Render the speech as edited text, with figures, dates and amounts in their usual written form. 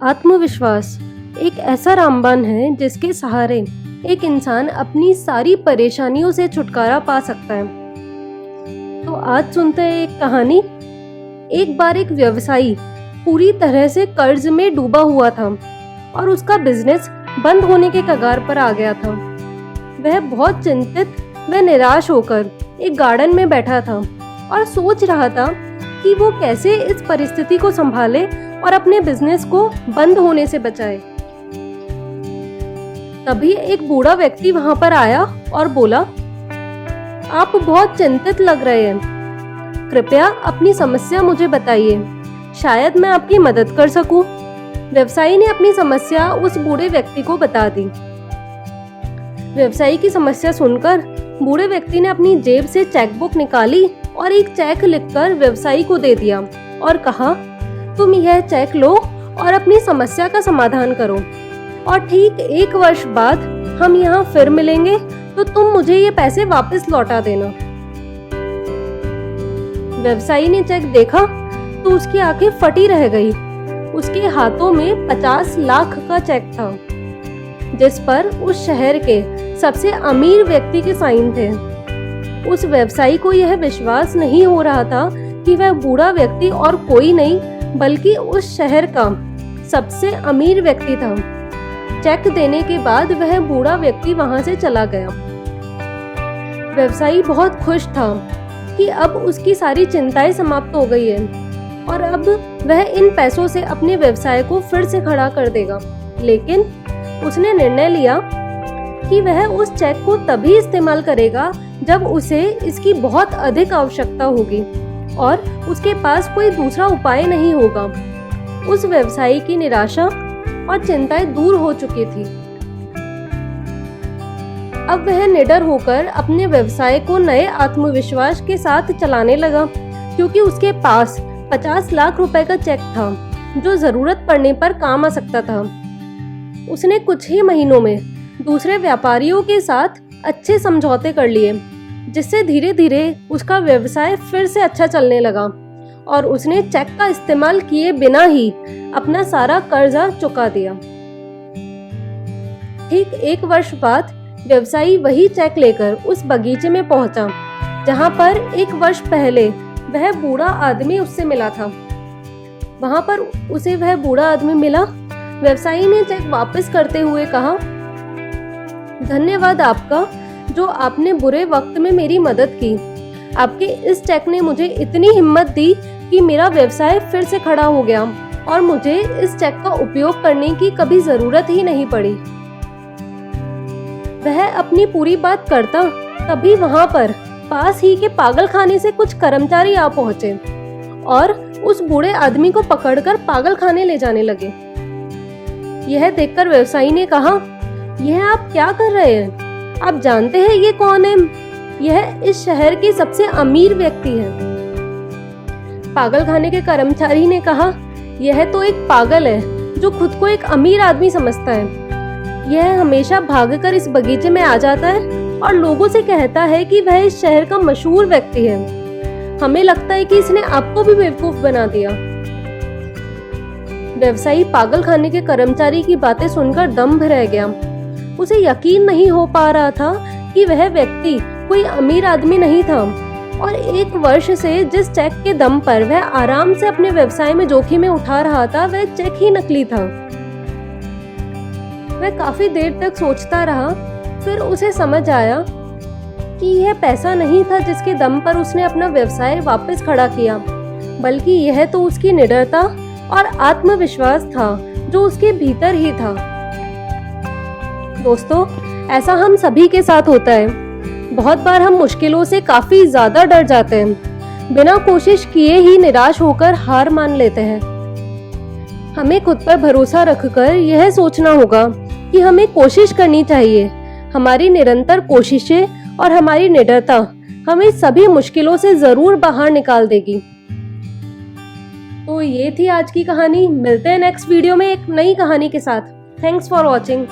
आत्मविश्वास एक ऐसा रामबाण है जिसके सहारे एक इंसान अपनी सारी परेशानियों से छुटकारा पा सकता है। तो आज सुनते हैं एक कहानी। एक बार एक व्यवसायी पूरी तरह से कर्ज में डूबा हुआ था और उसका बिजनेस बंद होने के कगार पर आ गया था। वह बहुत चिंतित व निराश होकर एक गार्डन में बैठा था और सोच रहा था कि वो कैसे इस परिस्थिति को संभाले और अपने बिजनेस को बंद होने से बचाए। तभी एक बूढ़ा व्यक्ति वहां पर आया और बोला, आप बहुत चिंतित लग रहे हैं, कृपया अपनी समस्या मुझे बताइए, शायद मैं आपकी मदद कर सकूं। व्यवसायी ने अपनी समस्या उस बूढ़े व्यक्ति को बता दी। व्यवसायी की समस्या सुनकर बूढ़े व्यक्ति ने अपनी जेब से चेकबुक निकाली और एक चेक लिखकर व्यवसायी को दे दिया और कहा, तुम यह चेक लो और अपनी समस्या का समाधान करो और ठीक 1 वर्ष बाद हम यहाँ फिर मिलेंगे तो तुम मुझे ये पैसे वापस लौटा देना। व्यवसायी ने चेक देखा तो उसकी आंखें फटी रह गई। उसके हाथों में 50 लाख का चेक था जिस पर उस शहर के सबसे अमीर व्यक्ति के साइन थे। उस व्यवसायी को यह विश्वास नहीं हो रहा था कि वह बूढ़ा व्यक्ति और कोई नहीं बल्कि उस शहर का सबसे अमीर व्यक्ति था। चेक देने के बाद वह बूढ़ा व्यक्ति वहां से चला गया। व्यवसायी बहुत खुश था कि अब उसकी सारी चिंताएं समाप्त हो गई है और अब वह इन पैसों से अपने व्यवसाय को फिर से खड़ा कर देगा। लेकिन उसने निर्णय लिया कि वह उस चेक को तभी इस्तेमाल करेगा जब उसे इसकी बहुत अधिक आवश्यकता होगी और उसके पास कोई दूसरा उपाय नहीं होगा। उस व्यवसायी की निराशा और चिंताएं दूर हो चुकी थी। अब वह निडर होकर अपने व्यवसाय को नए आत्मविश्वास के साथ चलाने लगा क्योंकि उसके पास 50 लाख रुपए का चेक था जो जरूरत पड़ने पर काम आ सकता था। उसने कुछ ही महीनों में दूसरे व्यापारियों के साथ अच्छे समझौते कर लिए जिससे धीरे धीरे उसका व्यवसाय फिर से अच्छा चलने लगा और उसने चेक का इस्तेमाल किए बिना ही अपना सारा कर्जा चुका दिया। ठीक 1 वर्ष बाद व्यवसायी वही चेक लेकर उस बगीचे में पहुंचा जहां पर 1 वर्ष पहले वह बूढ़ा आदमी उससे मिला था। वहां पर उसे वह बूढ़ा आदमी मिला। व्यवसायी ने चेक वापस करते हुए कहा, धन्यवाद आपका जो आपने बुरे वक्त में मेरी मदद की। आपके इस चेक ने मुझे इतनी हिम्मत दी कि मेरा व्यवसाय फिर से खड़ा हो गया और मुझे इस चेक का उपयोग करने की कभी जरूरत ही नहीं पड़ी। वह अपनी पूरी बात करता तभी वहां पर पास ही के पागलखाने से कुछ कर्मचारी आ पहुंचे और उस बूढ़े आदमी को पकड़कर पागलखाने ले जाने लगे। यह देखकर व्यवसायी ने कहा, यह आप क्या कर रहे हैं? आप जानते हैं ये कौन है? यह इस शहर के सबसे अमीर व्यक्ति है। पागलखाने के कर्मचारी ने कहा, यह तो एक पागल है जो खुद को एक अमीर आदमी समझता है। यह हमेशा भागकर इस बगीचे में आ जाता है और लोगों से कहता है कि वह इस शहर का मशहूर व्यक्ति है। हमें लगता है कि इसने आपको भी बेवकूफ बना दिया। व्यवसायी पागलखाने के कर्मचारी की बातें सुनकर दंग रह गया। उसे यकीन नहीं हो पा रहा था कि वह व्यक्ति कोई अमीर आदमी नहीं था और 1 वर्ष से जिस चेक के दम पर वह आराम से अपने व्यवसाय में जोखिमें उठा रहा था वह चेक ही नकली था। वह काफी देर तक सोचता रहा, फिर उसे समझ आया कि यह पैसा नहीं था जिसके दम पर उसने अपना व्यवसाय वापस खड़ा किया, बल्कि यह तो उसकी निडरता और आत्मविश्वास था जो उसके भीतर ही था। दोस्तों, ऐसा हम सभी के साथ होता है। बहुत बार हम मुश्किलों से काफी ज्यादा डर जाते हैं, बिना कोशिश किए ही निराश होकर हार मान लेते हैं। हमें खुद पर भरोसा रखकर यह सोचना होगा कि हमें कोशिश करनी चाहिए। हमारी निरंतर कोशिशें और हमारी निडरता हमें सभी मुश्किलों से जरूर बाहर निकाल देगी। तो ये थी आज की कहानी। मिलते हैं नेक्स्ट वीडियो में एक नई कहानी के साथ। Thanks for watching.